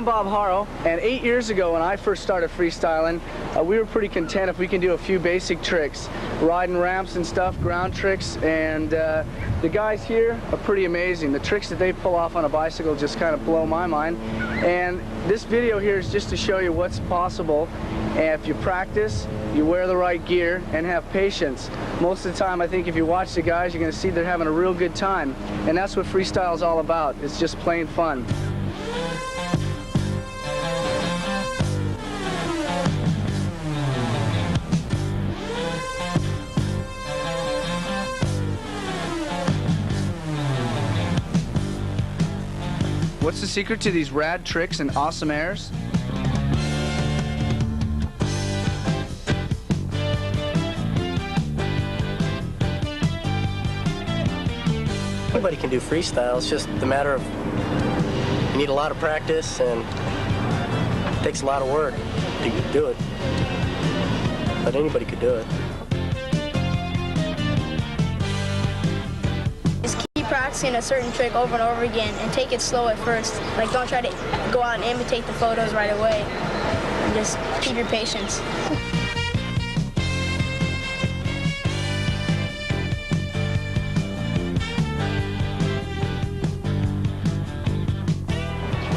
Bob Haro, and 8 years ago when I first started freestyling, we were pretty content if we can do a few basic tricks, riding ramps and stuff, ground tricks, and the guys here are pretty amazing. The tricks that they pull off on a bicycle just kind of blow my mind, and this video here is just to show you what's possible. And if you practice, you wear the right gear, and have patience. Most of the time, I think if you watch the guys, you're going to see they're having a real good time, and that's what freestyle is all about. It's just plain fun. What's the secret to these rad tricks and awesome airs? Anybody can do freestyle. It's just the matter of you need a lot of practice and it takes a lot of work to do it. But anybody could do it. Just keep practicing a certain trick over and over again and take it slow at first. Like, don't try to go out and imitate the photos right away. And just keep your patience.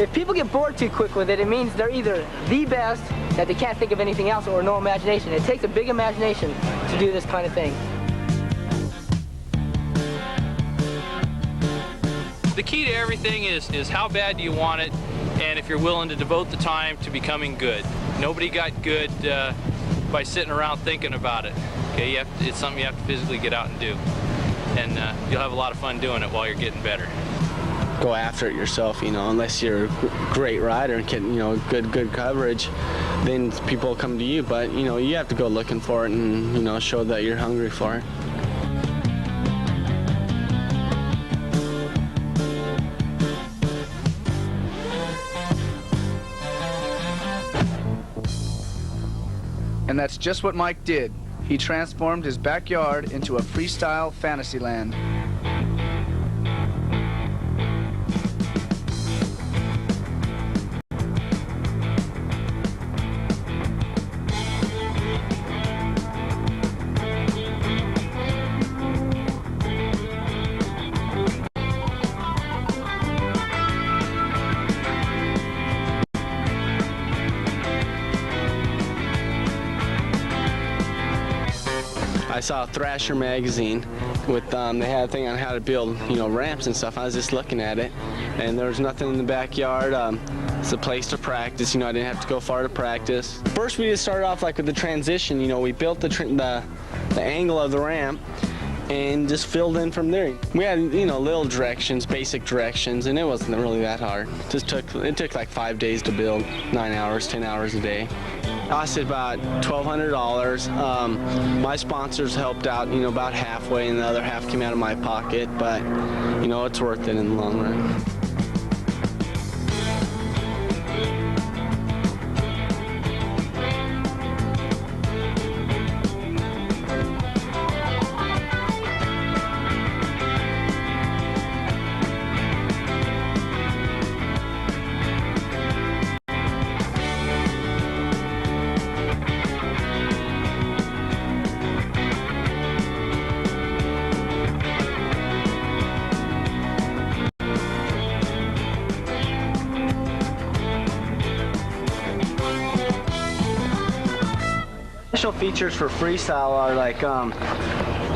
If people get bored too quick with it, it means they're either the best, that they can't think of anything else, or no imagination. It takes a big imagination to do this kind of thing. The key to everything is how bad do you want it, and if you're willing to devote the time to becoming good. Nobody got good by sitting around thinking about it. Okay, it's something you have to physically get out and do, and you'll have a lot of fun doing it while you're getting better. Go after it yourself, you know, unless you're a great rider and get, you know, good coverage, then people come to you, but, you know, you have to go looking for it and, you know, show that you're hungry for it. And that's just what Mike did. He transformed his backyard into a freestyle fantasy land. I saw Thrasher magazine with, they had a thing on how to build, you know, ramps and stuff. I was just looking at it, and there was nothing in the backyard. It's a place to practice, you know, I didn't have to go far to practice. First we just started off like with the transition, you know, we built the angle of the ramp and just filled in from there. We had, you know, little directions, basic directions, and it wasn't really that hard. It took like 5 days to build, 9 hours, 10 hours a day. Costed about $1,200. My sponsors helped out, you know, about halfway, and the other half came out of my pocket, but, you know, it's worth it in the long run. Special features for freestyle are like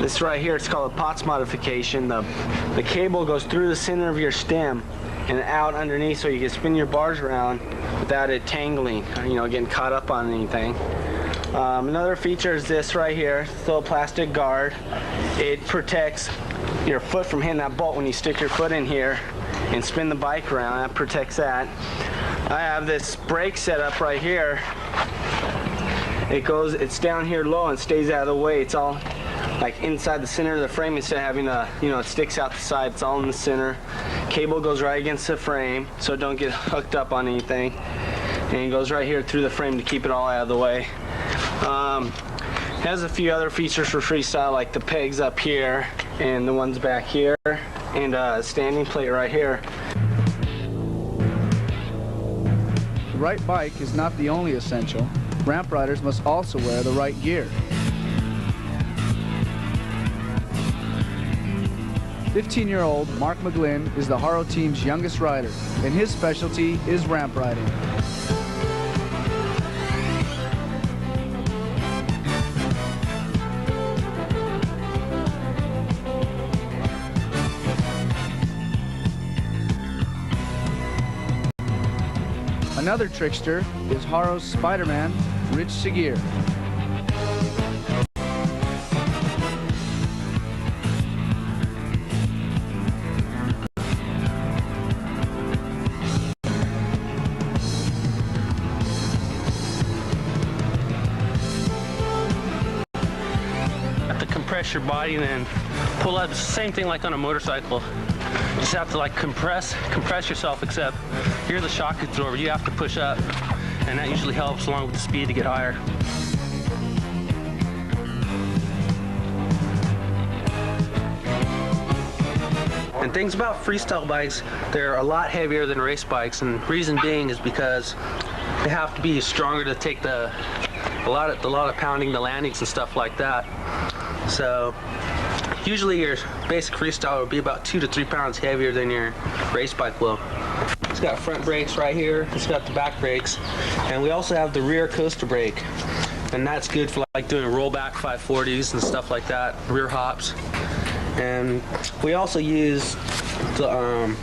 this right here. It's called a POTS modification. The cable goes through the center of your stem and out underneath, so you can spin your bars around without it tangling, or, you know, getting caught up on anything. Another feature is this right here. It's a little plastic guard. It protects your foot from hitting that bolt when you stick your foot in here and spin the bike around. That protects that. I have this brake set up right here. It's down here low and stays out of the way. It's all like inside the center of the frame instead of having a, you know, it sticks out the side. It's all in the center. Cable goes right against the frame so it don't get hooked up on anything. And it goes right here through the frame to keep it all out of the way. It has a few other features for freestyle, like the pegs up here and the ones back here, and a standing plate right here. right bike is not the only essential. Ramp riders must also wear the right gear. 15-year-old Mark McGlynn is the Haro team's youngest rider, and his specialty is ramp riding. Another trickster is Haro's Spider-Man, Rich Segir. Have to compress your body and then pull up. It's the same thing like on a motorcycle. You just have to like compress yourself, except here the shock absorber, you have to push up, and that usually helps along with the speed to get higher. And things about freestyle bikes, they're a lot heavier than race bikes, and the reason being is because they have to be stronger to take a lot of pounding the landings and stuff like that. So usually your basic freestyle will be about 2 to 3 pounds heavier than your race bike will. It's got front brakes right here, it's got the back brakes, and we also have the rear coaster brake, and that's good for like doing rollback 540s and stuff like that, rear hops. And we also use the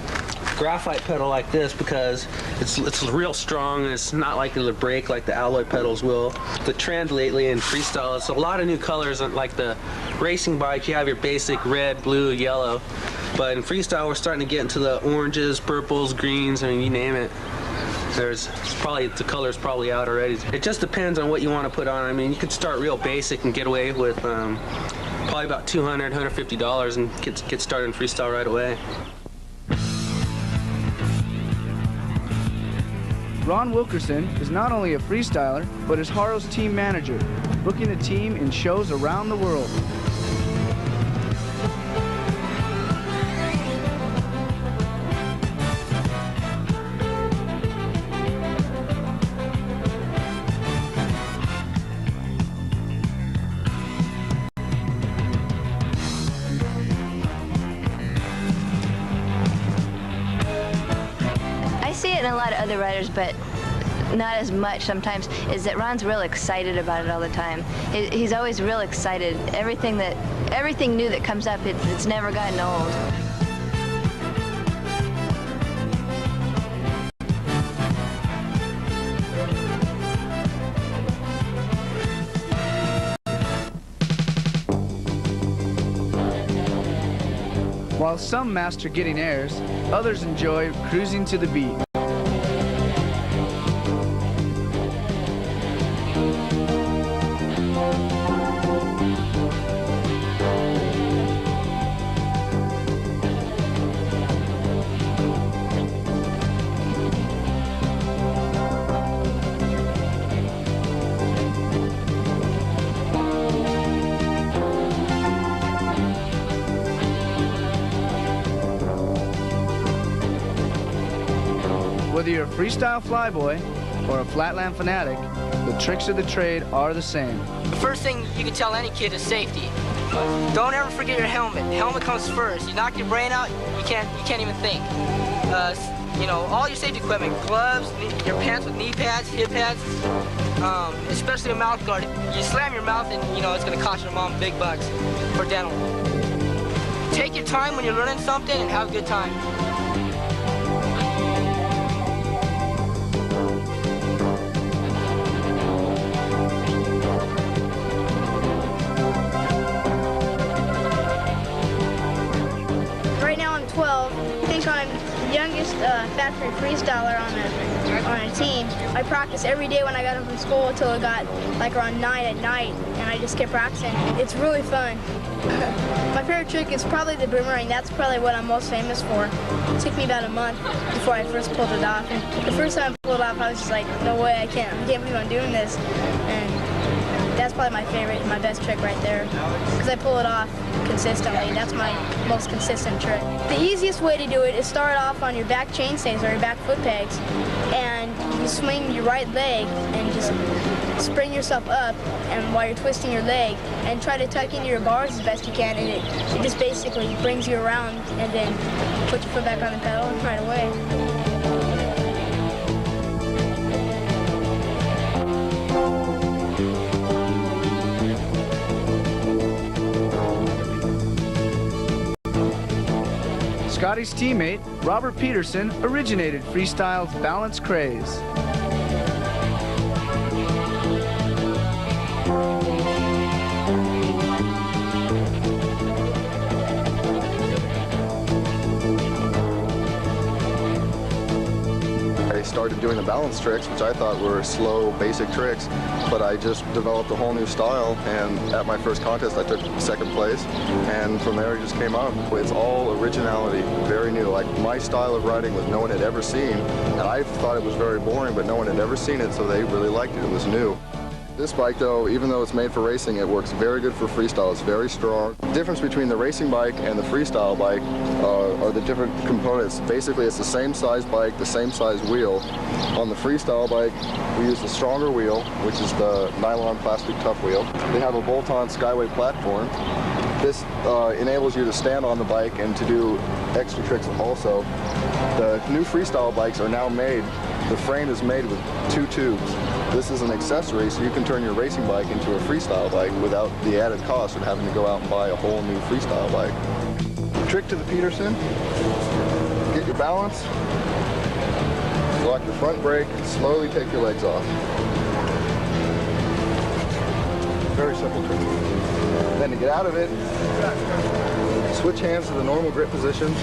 graphite pedal like this because it's real strong and it's not likely to break like the alloy pedals will. The trend lately in freestyle is a lot of new colors. Like the racing bike, you have your basic red, blue, yellow, but in freestyle we're starting to get into the oranges, purples, greens, I mean, you name it. The color's probably out already. It just depends on what you want to put on. I mean, you could start real basic and get away with probably about $200, $150 and get started in freestyle right away. Ron Wilkerson is not only a freestyler, but is Haro's team manager, booking the team in shows around the world. I see it in a lot of other riders, but not as much sometimes, is that Ron's real excited about it all the time. He's always real excited. Everything new that comes up, it's never gotten old. While some master getting airs, others enjoy cruising to the beat. Whether you're a freestyle flyboy or a flatland fanatic, the tricks of the trade are the same. The first thing you can tell any kid is safety. Don't ever forget your helmet. The helmet comes first. You knock your brain out, you can't even think. You know, all your safety equipment, gloves, your pants with knee pads, hip pads, especially a mouth guard. You slam your mouth and, you know, it's gonna cost your mom big bucks for dental. Take your time when you're learning something and have a good time. Right now I'm 12. I think I'm the youngest factory freestyler on a team. I practice every day when I got home from school until it got like around 9 at night, and I just kept practicing. It's really fun. My favorite trick is probably the boomerang. That's probably what I'm most famous for. It took me about a month before I first pulled it off. And the first time I pulled it off, I was just like, no way, I can't believe I'm doing this. And that's probably my favorite, my best trick right there, because I pull it off consistently. That's my most consistent trick. The easiest way to do it is start off on your back chainstays or your back foot pegs, and and you swing your right leg and just spring yourself up, and while you're twisting your leg, and try to tuck into your bars as best you can, and it just basically brings you around, and then put your foot back on the pedal and right away. Scotty's teammate, Robert Peterson, originated freestyle's balance craze. I started doing the balance tricks, which I thought were slow, basic tricks, but I just developed a whole new style, and at my first contest I took second place, and from there it just came out. It's all originality, very new. Like, my style of riding was no one had ever seen, and I thought it was very boring, but no one had ever seen it, so they really liked it. It was new. This bike, though, even though it's made for racing, it works very good for freestyle. It's very strong. The difference between the racing bike and the freestyle bike are the different components. Basically, it's the same size bike, the same size wheel. On the freestyle bike, we use the stronger wheel, which is the nylon plastic tough wheel. They have a bolt-on Skyway platform. This enables you to stand on the bike and to do extra tricks also. The new freestyle bikes are now made, the frame is made with 2 tubes. This is an accessory, so you can turn your racing bike into a freestyle bike without the added cost of having to go out and buy a whole new freestyle bike. Trick to the Peterson, get your balance, lock your front brake, slowly take your legs off. Very simple trick. Then to get out of it, switch hands to the normal grip position.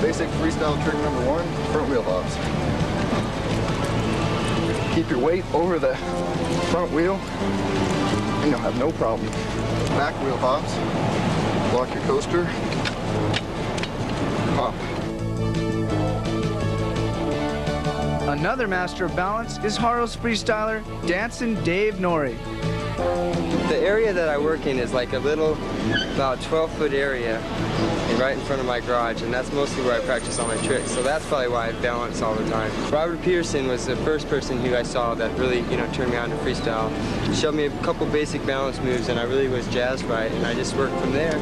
Basic freestyle trick number 1, front wheel hops. Keep your weight over the front wheel and you'll have no problem. Back wheel hops, lock your coaster, hop. Another master of balance is Haro's freestyler, Dancin' Dave Norrie. The area that I work in is like a little, about 12-foot area right in front of my garage, and that's mostly where I practice all my tricks. So that's probably why I balance all the time. Robert Peterson was the first person who I saw that really, turned me on to freestyle. He showed me a couple basic balance moves, and I really was jazzed by it, and I just worked from there.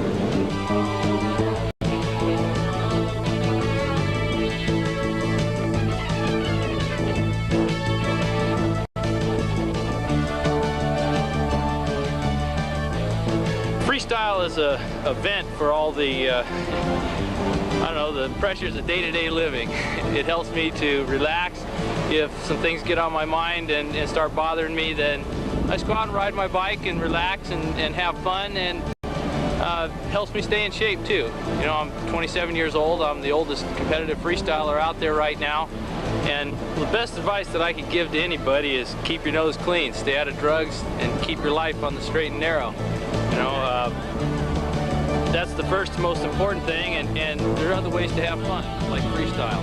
Freestyle is a vent for all the, the pressures of day-to-day living. It helps me to relax. If some things get on my mind and start bothering me, then I just go out and ride my bike and relax and have fun, and helps me stay in shape too. I'm 27 years old. I'm the oldest competitive freestyler out there right now. And the best advice that I could give to anybody is keep your nose clean, stay out of drugs, and keep your life on the straight and narrow. That's the first most important thing, and there are other ways to have fun, like freestyle.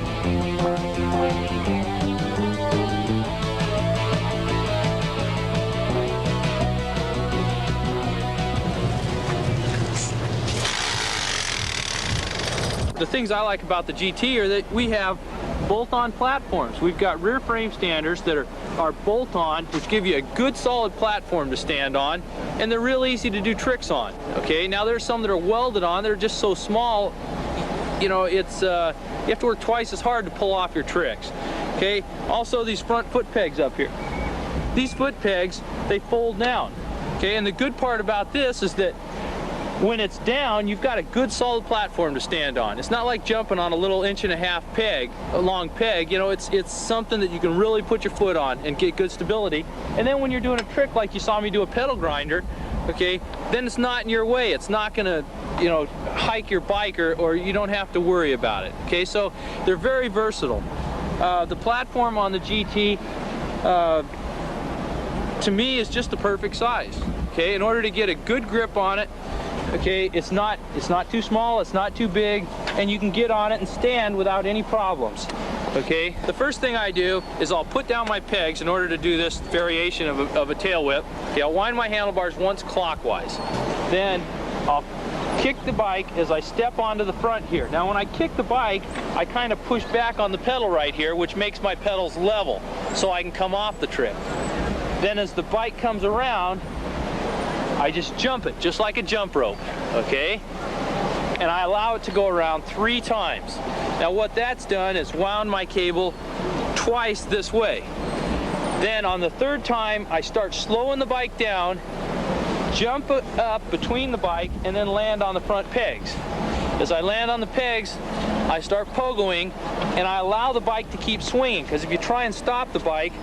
The things I like about the GT are that we have bolt-on platforms. We've got rear frame standers that are bolt-on, which give you a good solid platform to stand on, and they're real easy to do tricks on. Okay, now there's some that are welded on. They're just so small, you have to work twice as hard to pull off your tricks. Okay, also these front foot pegs up here. These foot pegs, they fold down. Okay, and the good part about this is that when it's down, you've got a good solid platform to stand on. It's not like jumping on a little 1.5-inch peg, a long peg. It's something that you can really put your foot on and get good stability. And then when you're doing a trick like you saw me do a pedal grinder, okay, then it's not in your way. It's not gonna, hike your bike, or you don't have to worry about it. Okay, so they're very versatile. The platform on the GT, to me, is just the perfect size. Okay, in order to get a good grip on it, okay, it's not too small, it's not too big, and you can get on it and stand without any problems. Okay, the first thing I do is I'll put down my pegs in order to do this variation of a tail whip. Okay, I'll wind my handlebars once clockwise. Then I'll kick the bike as I step onto the front here. Now when I kick the bike, I kind of push back on the pedal right here, which makes my pedals level so I can come off the trick. Then as the bike comes around, I just jump it, just like a jump rope, okay? And I allow it to go around 3 times. Now what that's done is wound my cable twice this way. Then on the 3rd time, I start slowing the bike down, jump up between the bike, and then land on the front pegs. As I land on the pegs, I start pogoing, and I allow the bike to keep swinging, because if you try and stop the bike,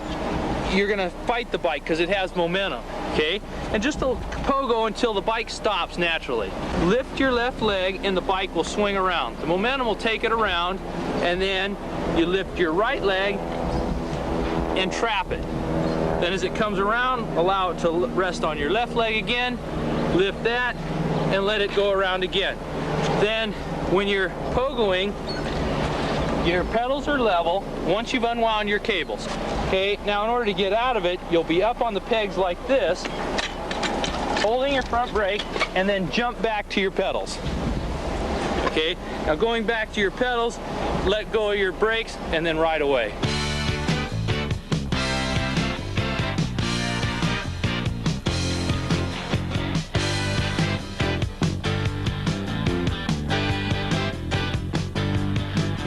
you're going to fight the bike because it has momentum, okay? And just to pogo until the bike stops naturally. Lift your left leg and the bike will swing around. The momentum will take it around, and then you lift your right leg and trap it. Then as it comes around, allow it to rest on your left leg again, lift that, and let it go around again. Then when you're pogoing, your pedals are level once you've unwound your cables. Okay, now in order to get out of it, you'll be up on the pegs like this, holding your front brake, and then jump back to your pedals. Okay, now going back to your pedals, let go of your brakes, and then ride away.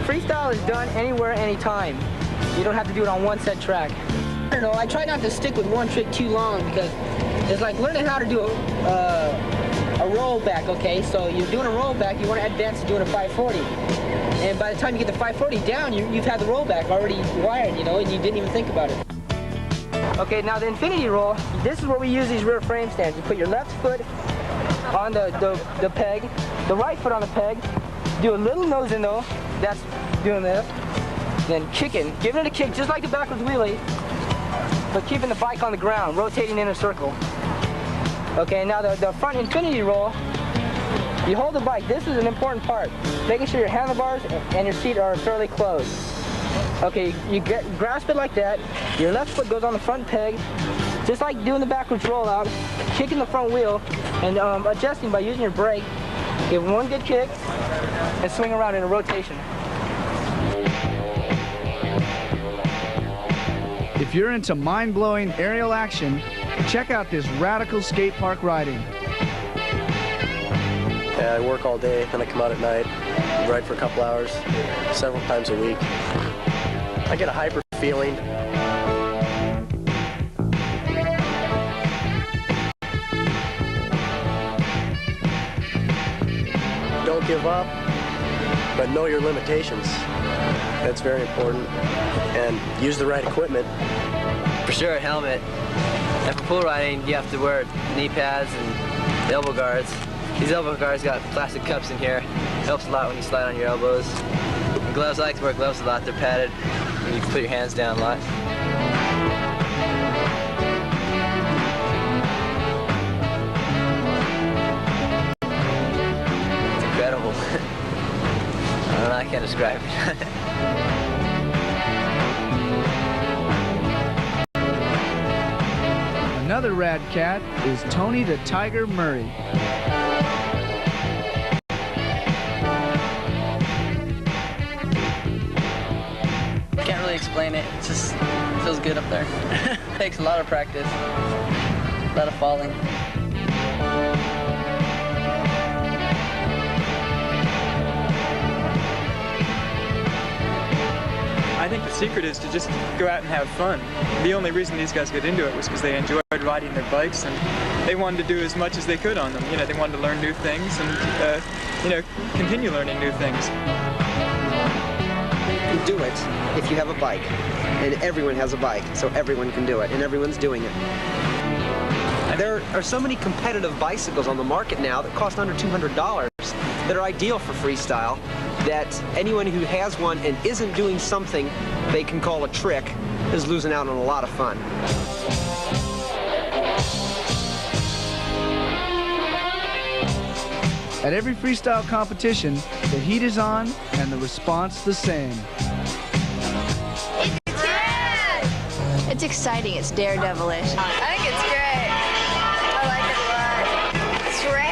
Freestyle is done anywhere, anytime. You don't have to do it on one set track. I don't know, I try not to stick with one trick too long because it's like learning how to do a rollback, okay? So you're doing a rollback, you want to advance to doing a 540. And by the time you get the 540 down, you've had the rollback already wired, you know, and you didn't even think about it. Okay, now the infinity roll, this is where we use these rear frame stands. You put your left foot on the peg, the right foot on the peg, do a little nose in though, that's doing this, then kicking, giving it a kick just like a backwards wheelie, but keeping the bike on the ground, rotating in a circle. Okay, now the front infinity roll, you hold the bike, this is an important part, making sure your handlebars and your seat are fairly closed. Okay, you grasp it like that, your left foot goes on the front peg, just like doing the backwards rollout, kicking the front wheel, and adjusting by using your brake. Give one good kick, and swing around in a rotation. If you're into mind-blowing aerial action, check out this radical skate park riding. Yeah, I work all day, then I come out at night, ride for a couple hours, several times a week. I get a hyper feeling. Don't give up, but know your limitations. That's very important. And use the right equipment. For sure, a helmet. And for pool riding, you have to wear knee pads and elbow guards. These elbow guards got plastic cups in here. Helps a lot when you slide on your elbows. And gloves, I like to wear gloves a lot. They're padded, and you can put your hands down a lot. It's incredible. I don't know, I can't describe it. Another rad cat is Tony the Tiger Murray. Can't really explain it. It just feels good up there. Takes a lot of practice, a lot of falling. I think the secret is to just go out and have fun. The only reason these guys got into it was because they enjoyed riding their bikes and they wanted to do as much as they could on them. You know, they wanted to learn new things and, you know, continue learning new things. You do it if you have a bike, and everyone has a bike, so everyone can do it, and everyone's doing it. There are so many competitive bicycles on the market now that cost under $200 that are ideal for freestyle, that anyone who has one and isn't doing something they can call a trick is losing out on a lot of fun. At every freestyle competition, the heat is on and the response the same. It's rad! It's exciting, it's daredevilish. I think it's great. I like it a lot. It's rad.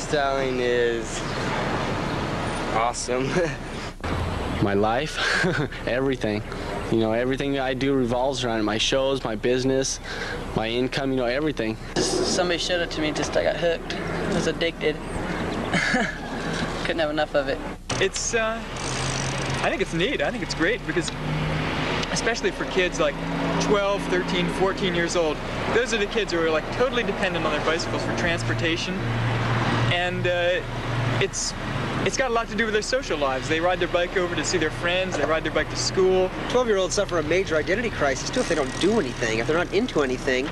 freestyling is awesome. My life, everything. You know, everything that I do revolves around it. My shows, my business, my income, you know, everything. Somebody showed it to me, just I got hooked. I was addicted. Couldn't have enough of it. It's, I think it's neat. I think it's great because, especially for kids like 12, 13, 14 years old, those are the kids who are like totally dependent on their bicycles for transportation. And it's got a lot to do with their social lives. They ride their bike over to see their friends, they ride their bike to school. 12-year-olds suffer a major identity crisis too if they don't do anything. If they're not into anything,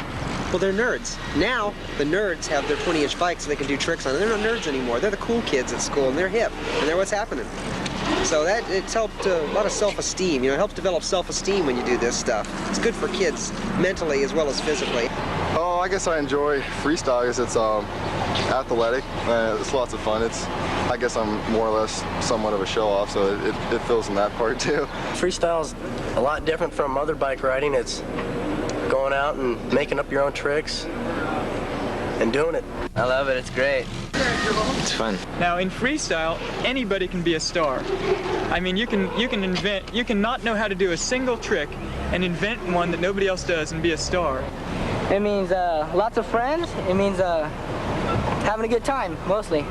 well, they're nerds. Now, the nerds have their 20-inch bikes so they can do tricks on it. They're not nerds anymore. They're the cool kids at school, and they're hip, and they're what's happening. So it's helped a lot of self-esteem. You know, it helps develop self-esteem when you do this stuff. It's good for kids mentally as well as physically. Oh, I guess I enjoy freestyle because it's athletic. It's lots of fun. I guess I'm more or less somewhat of a show-off, so it fills in that part too. Freestyle's a lot different from other bike riding. It's going out and making up your own tricks and doing it. I love it. It's great. It's fun. Now, in freestyle, anybody can be a star. I mean, you can not know how to do a single trick and invent one that nobody else does and be a star. It means lots of friends. It means having a good time, mostly.